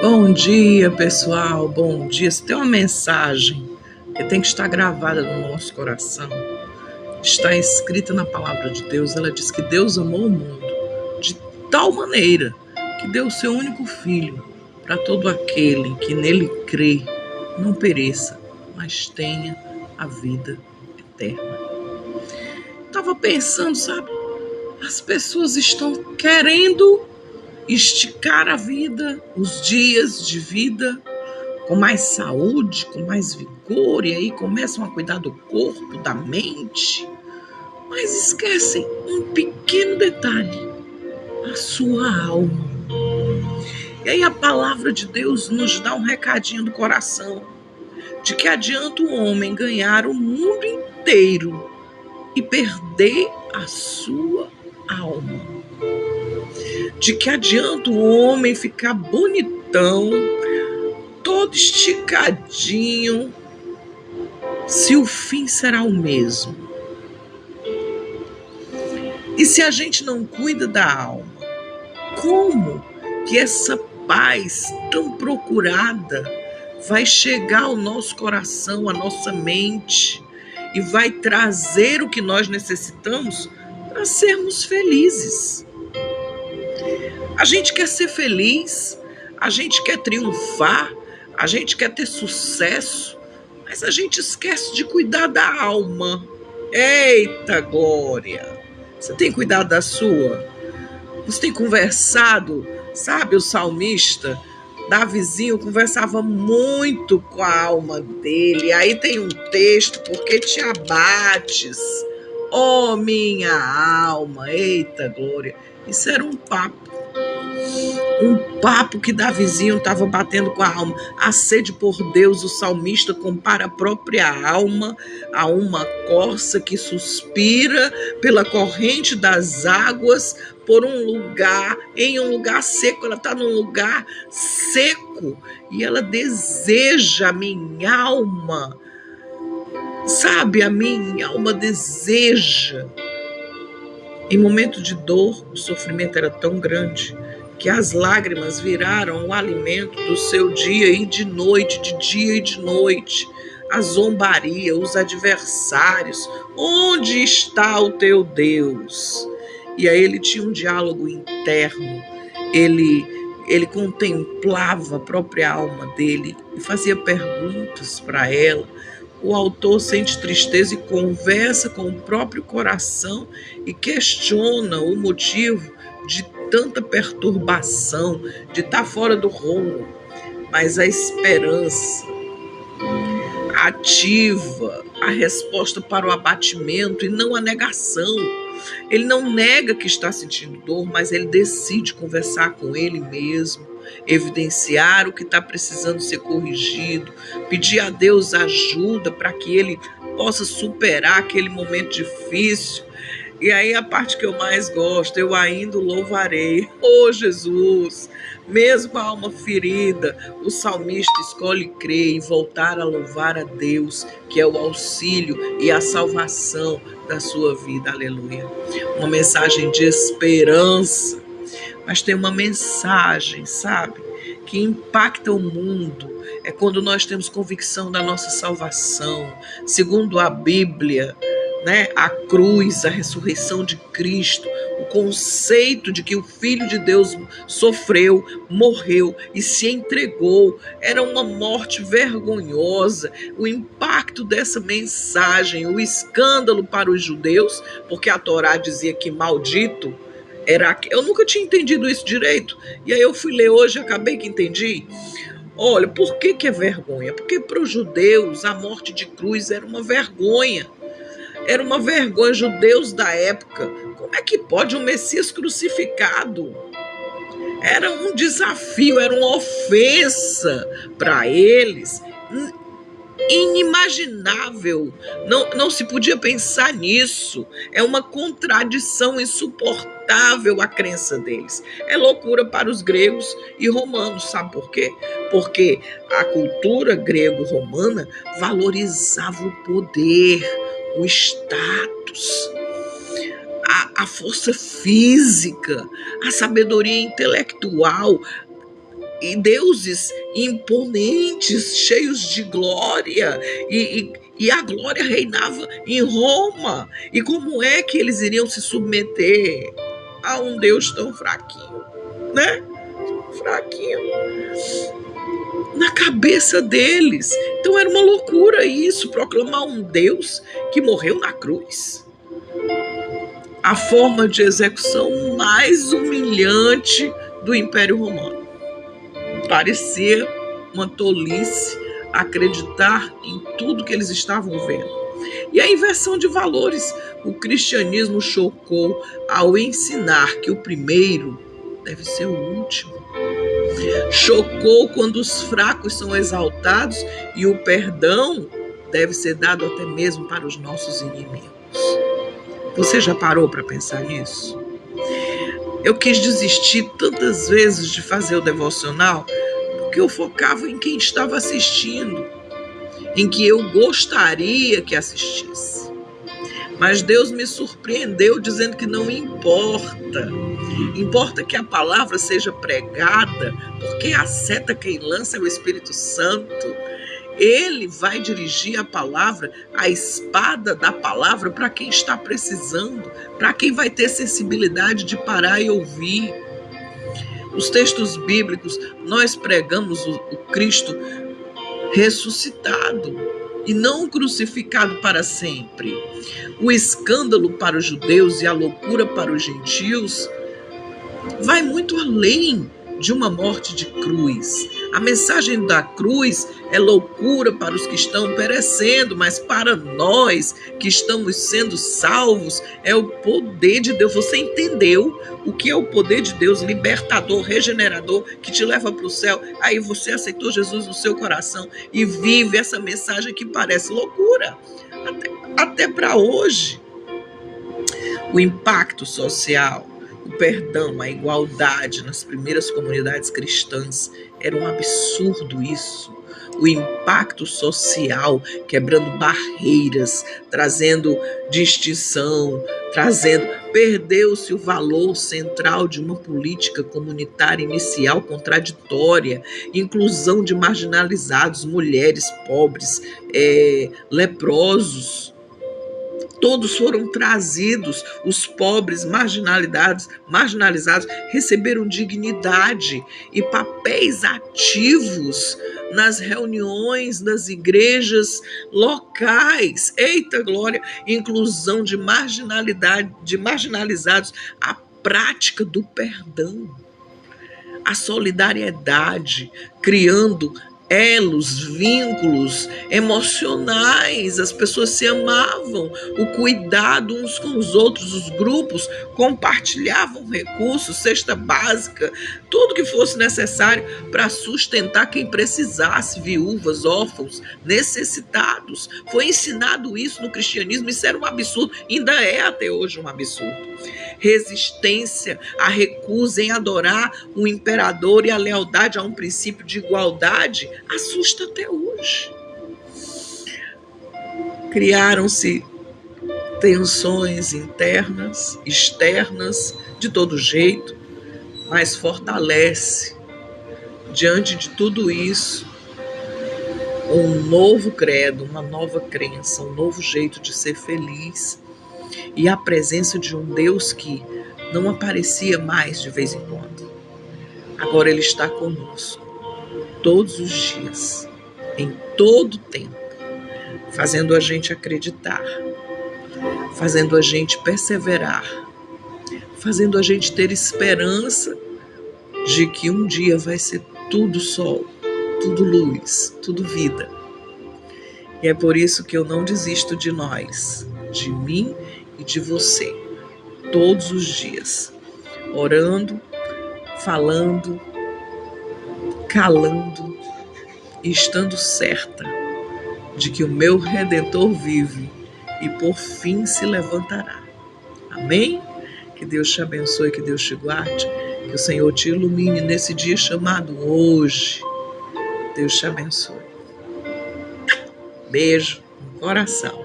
Bom dia, pessoal. Bom dia. Se tem uma mensagem que tem que estar gravada no nosso coração, está escrita na palavra de Deus. Ela diz que Deus amou o mundo de tal maneira que deu o seu único filho para todo aquele que nele crê, não pereça, mas tenha a vida eterna. Estava pensando, sabe? As pessoas estão querendo esticar a vida, os dias de vida, com mais saúde, com mais vigor, e aí começam a cuidar do corpo, da mente, mas esquecem um pequeno detalhe: a sua alma. E aí a palavra de Deus nos dá um recadinho do coração, de que adianta o homem ganhar o mundo inteiro e perder a sua alma. De que adianta o homem ficar bonitão, todo esticadinho, se o fim será o mesmo. E se a gente não cuida da alma, como que essa paz tão procurada vai chegar ao nosso coração, à nossa mente, e vai trazer o que nós necessitamos para sermos felizes? A gente quer ser feliz, a gente quer triunfar, a gente quer ter sucesso, mas a gente esquece de cuidar da alma. Eita glória! Você tem cuidado da sua? Você tem conversado? Sabe, o salmista, Davizinho, conversava muito com a alma dele. Aí tem um texto: porque te abates, ó minha alma. Eita glória! Isso era um papo que Davizinho estava batendo com a alma. A sede por Deus, o salmista compara a própria alma a uma corça que suspira pela corrente das águas em um lugar seco. Ela está num lugar seco e ela deseja, a minha alma, sabe, a minha alma deseja. Em momento de dor, o sofrimento era tão grande que as lágrimas viraram o alimento do seu dia e de noite, de dia e de noite. A zombaria, os adversários: onde está o teu Deus? E aí ele tinha um diálogo interno, ele contemplava a própria alma dele e fazia perguntas para ela. O autor sente tristeza e conversa com o próprio coração e questiona o motivo de tanta perturbação, de estar fora do rumo. Mas a esperança ativa a resposta para o abatimento e não a negação. Ele não nega que está sentindo dor, mas ele decide conversar com ele mesmo, evidenciar o que está precisando ser corrigido, pedir a Deus ajuda para que ele possa superar aquele momento difícil. E aí a parte que eu mais gosto: eu ainda o louvarei. Oh Jesus! Mesmo a alma ferida, o salmista escolhe crer e voltar a louvar a Deus, que é o auxílio e a salvação da sua vida. Aleluia! Uma mensagem de esperança, mas tem uma mensagem, sabe, que impacta o mundo. É quando nós temos convicção da nossa salvação. Segundo a Bíblia, a cruz, a ressurreição de Cristo, o conceito de que o Filho de Deus sofreu, morreu e se entregou, era uma morte vergonhosa. O impacto dessa mensagem, o escândalo para os judeus, porque a Torá dizia que maldito era... Eu nunca tinha entendido isso direito, e aí eu fui ler hoje e acabei que entendi. Olha, por que é vergonha? Porque para os judeus a morte de cruz era uma vergonha. Era uma vergonha. Judeus da época: como é que pode um Messias crucificado? Era um desafio, era uma ofensa para eles, inimaginável. Não se podia pensar nisso. É uma contradição insuportável a crença deles. É loucura para os gregos e romanos. Sabe por quê? Porque a cultura grego-romana valorizava o poder, o status, a força física, a sabedoria intelectual. e deuses imponentes, cheios de glória, e a glória reinava em Roma. E como é que eles iriam se submeter a um Deus tão fraquinho, né? Fraquinho na cabeça deles. Então era uma loucura isso, proclamar um Deus que morreu na cruz. A forma de execução mais humilhante do Império Romano. Parecia uma tolice acreditar em tudo que eles estavam vendo. E a inversão de valores. O cristianismo chocou ao ensinar que o primeiro deve ser o último. Chocou quando os fracos são exaltados e o perdão deve ser dado até mesmo para os nossos inimigos. Você já parou para pensar nisso? Eu quis desistir tantas vezes de fazer o devocional porque eu focava em quem estava assistindo, em que eu gostaria que assistisse. Mas Deus me surpreendeu dizendo que não importa. Importa que a palavra seja pregada, porque a seta quem lança é o Espírito Santo. Ele vai dirigir a palavra, a espada da palavra, para quem está precisando, para quem vai ter sensibilidade de parar e ouvir. Os textos bíblicos, nós pregamos o Cristo ressuscitado e não crucificado para sempre. O escândalo para os judeus e a loucura para os gentios vai muito além de uma morte de cruz. A mensagem da cruz é loucura para os que estão perecendo, mas para nós que estamos sendo salvos é o poder de Deus. Você entendeu o que é o poder de Deus, libertador, regenerador, que te leva para o céu? Aí você aceitou Jesus no seu coração e vive essa mensagem que parece loucura. Até para hoje. O impacto social, o perdão, a igualdade nas primeiras comunidades cristãs, era um absurdo isso. O impacto social, quebrando barreiras, trazendo distinção, perdeu-se o valor central de uma política comunitária inicial contraditória, inclusão de marginalizados, mulheres, pobres, leprosos. Todos foram trazidos, os pobres marginalizados receberam dignidade e papéis ativos nas reuniões das igrejas locais. Eita glória! Inclusão de marginalizados, a prática do perdão, a solidariedade, criando elos, vínculos emocionais, as pessoas se amavam, o cuidado uns com os outros, os grupos compartilhavam recursos, cesta básica, tudo que fosse necessário para sustentar quem precisasse, viúvas, órfãos, necessitados. Foi ensinado isso no cristianismo, isso era um absurdo, ainda é até hoje um absurdo. Resistência, a recusa em adorar um imperador e a lealdade a um princípio de igualdade assusta até hoje. Criaram-se tensões internas, externas, de todo jeito, mas fortalece, diante de tudo isso, um novo credo, uma nova crença, um novo jeito de ser feliz e a presença de um Deus que não aparecia mais de vez em quando. Agora Ele está conosco, todos os dias, em todo o tempo, fazendo a gente acreditar, fazendo a gente perseverar, fazendo a gente ter esperança de que um dia vai ser tudo sol, tudo luz, tudo vida. E é por isso que eu não desisto de nós, de mim e de você, todos os dias, orando, falando, calando e estando certa de que o meu Redentor vive e por fim se levantará. Amém? Que Deus te abençoe, que Deus te guarde, que o Senhor te ilumine nesse dia chamado hoje. Deus te abençoe. Beijo no coração.